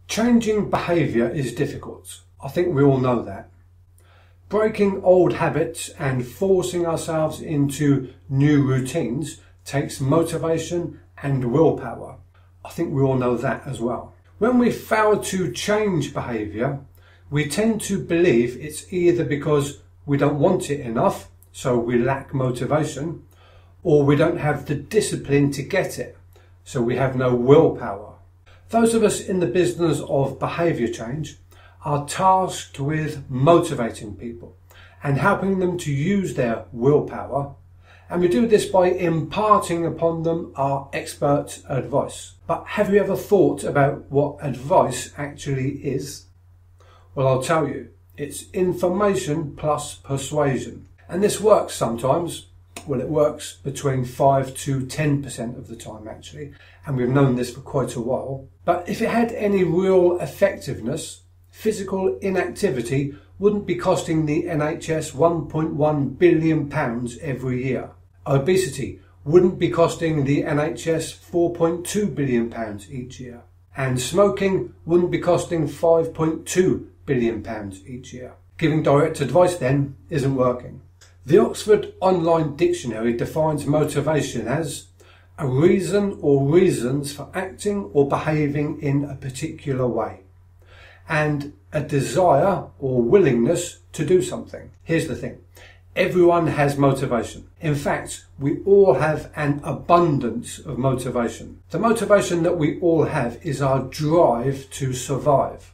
Changing behaviour is difficult. I think we all know that. Breaking old habits and forcing ourselves into new routines takes motivation and willpower. I think we all know that as well. When we fail to change behaviour, we tend to believe it's either because we don't want it enough, so we lack motivation, or we don't have the discipline to get it, so we have no willpower. Those of us in the business of behaviour change are tasked with motivating people and helping them to use their willpower, and we do this by imparting upon them our expert advice. But have you ever thought about what advice actually is? Well, I'll tell you, it's information plus persuasion. And this works sometimes. Well, it works between 5 to 10% of the time actually, and we've known this for quite a while. But if it had any real effectiveness, physical inactivity wouldn't be costing the NHS £1.1 billion every year. Obesity wouldn't be costing the NHS £4.2 billion each year. And smoking wouldn't be costing £5.2 billion each year. Giving direct advice then isn't working. The Oxford Online Dictionary defines motivation as a reason or reasons for acting or behaving in a particular way, and a desire or willingness to do something. Here's the thing. Everyone has motivation. In fact, we all have an abundance of motivation. The motivation that we all have is our drive to survive.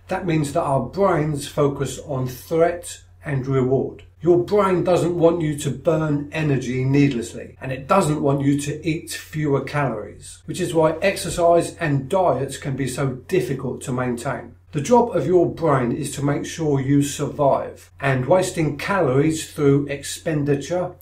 That means that our brains focus on threat and reward. Your brain doesn't want you to burn energy needlessly, and it doesn't want you to eat fewer calories, which is why exercise and diets can be so difficult to maintain. The job of your brain is to make sure you survive, and wasting calories through expenditure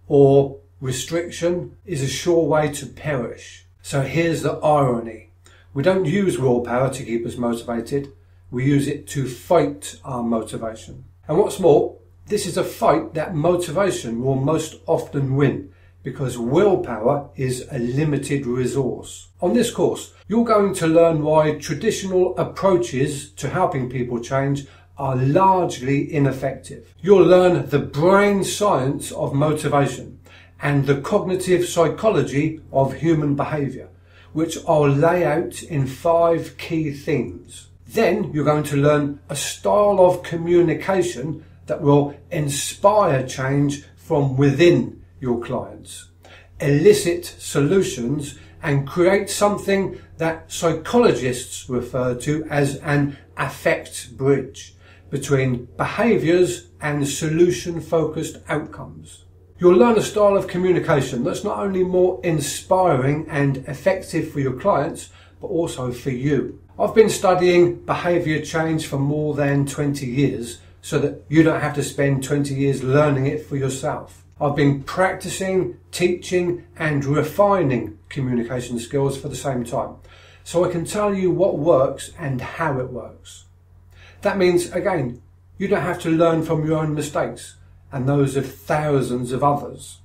or restriction is a sure way to perish. So here's the irony. We don't use willpower to keep us motivated, we use it to fight our motivation. And what's more, this is a fight that motivation will most often win, because willpower is a limited resource. On this course, you're going to learn why traditional approaches to helping people change are largely ineffective. You'll learn the brain science of motivation and the cognitive psychology of human behaviour, which I'll lay out in 5 key themes. Then you're going to learn a style of communication that will inspire change from within your clients, elicit solutions, and create something that psychologists refer to as an affect bridge between behaviours and solution-focused outcomes. You'll learn a style of communication that's not only more inspiring and effective for your clients, but also for you. I've been studying behaviour change for more than 20 years, so that you don't have to spend 20 years learning it for yourself. I've been practicing, teaching and refining communication skills for the same time, so I can tell you what works and how it works. That means, again, you don't have to learn from your own mistakes and those of thousands of others.